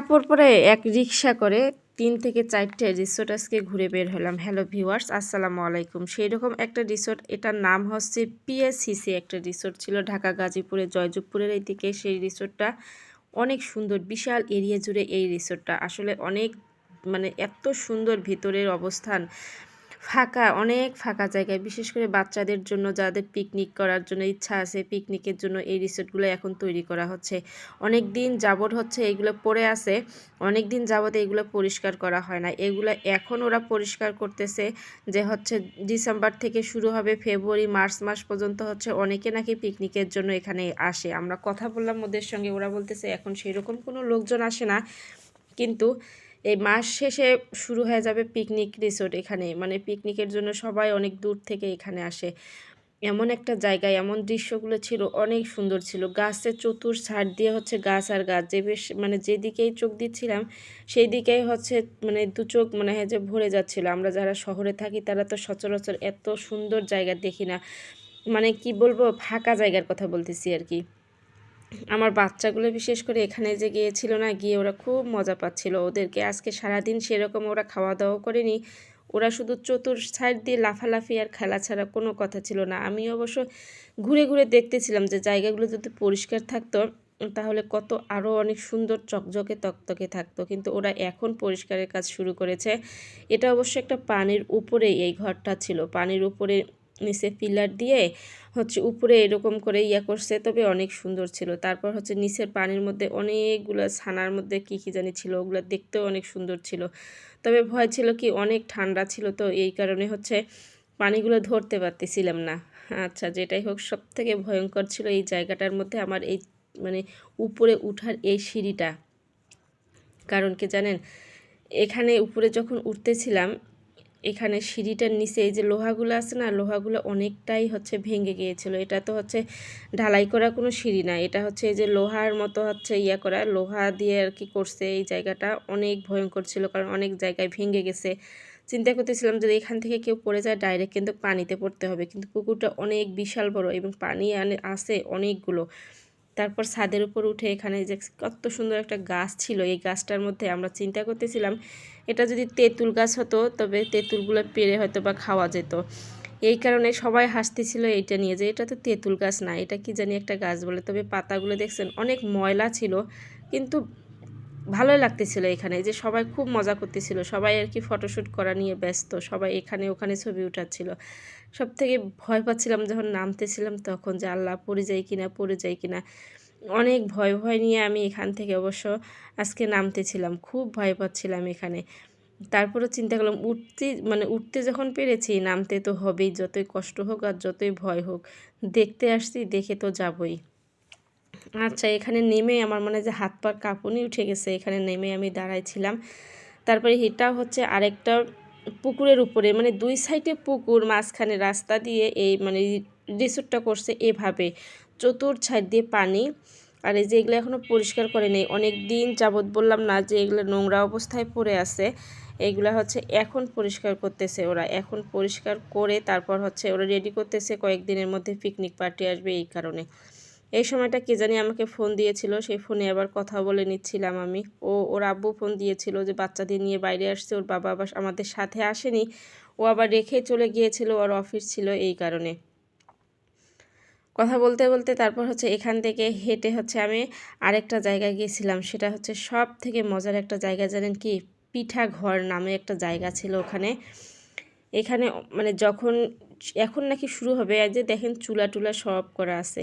কাপড় পরে এক রিক্সা করে ৩ থেকে ৪টে রিসোর্ট আজকে ঘুরে বের হলাম। হ্যালো ভিউয়ার্স, আসসালামু আলাইকুম। সেই রকম একটা রিসোর্ট, এটার নাম হচ্ছে পিএসসিসি একটা রিসোর্ট ছিল ঢাকা গাজীপুরে জয়যোগপুরের এই দিকে। সেই রিসোর্টটা অনেক সুন্দর, বিশাল এরিয়া জুড়ে এই রিসোর্টটা আসলে অনেক এত সুন্দর ভিতরের অবস্থান, ফাঁকা, অনেক ফাঁকা জায়গায়, বিশেষ করে বাচ্চাদের জন্য যাদের পিকনিক করার জন্য ইচ্ছা আছে, পিকনিকের জন্য এই রিসোর্টগুলো এখন তৈরি করা হচ্ছে। অনেক দিন যাবত হচ্ছে এইগুলো পড়ে আছে, অনেক দিন যাবত এইগুলো পরিষ্কার করা হয় না। এগুলো এখন ওরা পরিষ্কার করতেছে, যে হচ্ছে ডিসেম্বর থেকে শুরু হবে, ফেব্রুয়ারি মার্চ মাস পর্যন্ত হচ্ছে অনেকে নাকি পিকনিকের জন্য এখানে আসে। আমরা কথা বললাম ওদের সঙ্গে, ওরা বলতেছে এখন সেরকম কোনো লোকজন আসে না, কিন্তু এই মাস শেষে শুরু হয়ে যাবে পিকনিক রিসোর্ট এখানে, পিকনিকের জন্য সবাই অনেক দূর থেকে এখানে আসে। এমন একটা জায়গায় এমন দৃশ্যগুলো ছিল, অনেক সুন্দর ছিল। গাছের চতুর সাইড দিয়ে হচ্ছে গাছ আর গাছ, যে বেশ যেদিকেই চোখ দিচ্ছিলাম সেই দিকেই হচ্ছে দু চোখ মনে হয় যে ভরে যাচ্ছিল। আমরা যারা শহরে থাকি তারা তো সচরাচর এত সুন্দর জায়গা দেখি না, কি বলবো, ফাঁকা জায়গার কথা বলতেছি আর কি। আমার বাচ্চাগুলো বিশেষ করে এখানে যে গিয়েছিল না, গিয়ে ওরা খুব মজা পাচ্ছিল। ওদেরকে আজকে সারাদিন সেরকম ওরা খাওয়া দাওয়া করেনি, ওরা শুধু চতুর সাইড দিয়ে লাফালাফি আর খেলা ছাড়া কোনো কথা ছিল না। আমি অবশ্য ঘুরে ঘুরে দেখতেছিলাম যে জায়গাগুলো যদি পরিষ্কার থাকতো তাহলে কত আরও অনেক সুন্দর চকচকে তকতকে থাকতো, কিন্তু ওরা এখন পরিষ্কারের কাজ শুরু করেছে। এটা অবশ্য একটা পানির উপরেই এই ঘরটা ছিল, পানির উপরে নিচে পিলার দিয়ে হচ্ছে উপরে এরকম করে করছে, তবে অনেক সুন্দর ছিল। তারপর হচ্ছে নিচের পানির মধ্যে অনেকগুলো ছানার মধ্যে কী জানি ছিল, ওগুলো দেখতেও অনেক সুন্দর ছিল। তবে ভয় ছিল কি, অনেক ঠান্ডা ছিল, তো এই কারণে হচ্ছে পানিগুলো ধরতে পারতেছিলাম না। আচ্ছা, যেটাই হোক, সব থেকে ভয়ঙ্কর ছিল এই জায়গাটার মধ্যে আমার এই উপরে উঠার এই সিঁড়িটা। কারণ কি জানেন, এখানে উপরে যখন উঠতেছিলাম, এখানে সিঁড়িটার নিচে এই যে লোহাগুলো আছে না, লোহাগুলো অনেকটাই হচ্ছে ভেঙে গিয়েছিল। এটা তো হচ্ছে ঢালাই করা কোনো সিঁড়ি না, এটা হচ্ছে এই যে লোহার মতো হচ্ছে করা, লোহা দিয়ে আর কি করছে। এই জায়গাটা অনেক ভয়ঙ্কর ছিল, কারণ অনেক জায়গায় ভেঙে গেছে। চিন্তা করতেছিলাম যদি এখান থেকে কেউ পড়ে যায় ডাইরেক্ট কিন্তু পানিতে পড়তে হবে, কিন্তু পুকুরটা অনেক বিশাল বড় এবং পানি আছে অনেকগুলো। তারপর ছাদের উপর উঠে এখানে যে কত সুন্দর একটা গাছ ছিল, এই গাছটার মধ্যে আমরা চিন্তা করতেছিলাম এটা যদি তেঁতুল গাছ হতো তবে তেঁতুলগুলো পেড়ে হয়তো বা খাওয়া যেত। এই কারণে সবাই হাসতেছিল এইটা নিয়ে, যে এটা তো তেঁতুল গাছ না, এটা কি জানি একটা গাছ বলে। তবে পাতাগুলো দেখছেন অনেক ময়লা ছিল, কিন্তু ভালোই লাগতেছিল এখানে, যে সবাই খুব মজা করতেছিল, সবাই আর কি ফটোশ্যুট করা নিয়ে ব্যস্ত, সবাই এখানে ওখানে ছবি উঠাচ্ছিল। সব থেকে ভয় পাচ্ছিলাম যখন নামতেছিলাম তখন, যে আল্লাহ পড়ে যাই কিনা, পড়ে যাই কিনা। অনেক ভয় ভয় নিয়ে আমি এখান থেকে অবশ্য আজকে নামতেছিলাম, খুব ভয় পাচ্ছিলাম এখানে। তারপরে চিন্তা করলাম উঠতে যখন পেরেছি, নামতে তো হবেই, যতই কষ্ট হোক আর যতই ভয় হোক, দেখতে আসছি, দেখে তো যাবই। আচ্ছা, এখানে নেমে আমার মনে হয় যে হাত পা কাঁপুনি উঠে গেছে, এখানে নেমে আমি দাঁড়াইছিলাম। তারপরে এটা হচ্ছে আরেকটা পুকুরের উপরে, দুই সাইডে পুকুর, মাঝখানে রাস্তা দিয়ে এই রিসোর্টটা করছে এভাবে, চতুর সাইড দিয়ে পানি। আর এই যে এগুলো এখনও পরিষ্কার করে নেই, অনেক দিন যাবত বললাম না যে এগুলো নোংরা অবস্থায় পড়ে আছে, এইগুলা হচ্ছে এখন পরিষ্কার করতেছে ওরা। এখন পরিষ্কার করে তারপর হচ্ছে ওরা রেডি করতেছে, কয়েকদিনের মধ্যে পিকনিক পার্টি আসবে এই কারণে। এই সময়টা কে জানি আমাকে ফোন দিয়েছিল, সেই ফোনে আবার কথা বলে নিচ্ছিলাম আমি। ওর আব্বু ফোন দিয়েছিল যে বাচ্চাদের নিয়ে বাইরে আসছে, ওর বাবা আবার আমাদের সাথে আসেনি, ও আবার রেখে চলে গিয়েছিল, ওর অফিস ছিল এই কারণে। কথা বলতে বলতে তারপর হচ্ছে এখান থেকে হেঁটে হচ্ছে আমি আরেকটা জায়গায় গিয়েছিলাম, সেটা হচ্ছে সব থেকে মজার একটা জায়গা, জানেন কি, পিঠা ঘর নামে একটা জায়গা ছিল ওখানে। এখানে যখন এখন নাকি শুরু হবে, এই যে দেখেন চুলা টুলা সব করা আছে।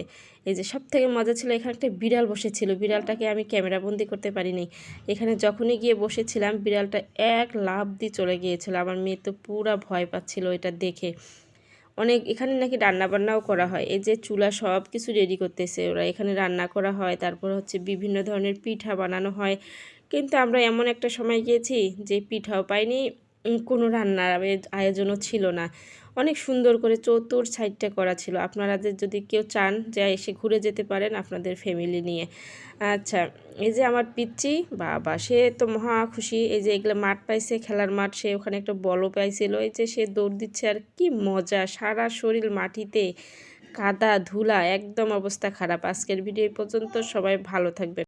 এই যে সব থেকে মজা ছিল, এখানে একটা বিড়াল বসেছিল, বিড়ালটাকে আমি ক্যামেরাবন্দি করতে পারিনি। এখানে যখনই গিয়ে বসেছিলাম বিড়ালটা এক লাফ দিয়ে চলে গিয়েছিল, আমার মেয়ে তো পুরা ভয় পাচ্ছিল এটা দেখে। এখানে নাকি রান্না বান্নাও করা হয়, এই যে চুলা সব কিছু রেডি করতেছে ওরা, এখানে রান্না করা হয়, তারপর হচ্ছে বিভিন্ন ধরনের পিঠা বানানো হয়। কিন্তু আমরা এমন একটা সময় গিয়েছি যে পিঠাও পাইনি, কোনো রান্নার আয়োজনও ছিল না। অনেক সুন্দর করে চতুর সাইডটা করা ছিল, আপনারা যদি কেউ চান যে এসে ঘুরে যেতে পারেন আপনাদের ফ্যামিলি নিয়ে। আচ্ছা, এই যে আমার পিচ্চি বাবা, সে তো মহা খুশি, এই যে এগুলো মাঠ পাইছে, খেলার মাঠ, সে ওখানে একটা বলও পাইছিল, এই যে সে দৌড় দিচ্ছে, আর কি মজা, সারা শরীর মাটিতে কাদা ধুলা, একদম অবস্থা খারাপ। আজকের ভিডিও পর্যন্ত, সবাই ভালো থাকবেন।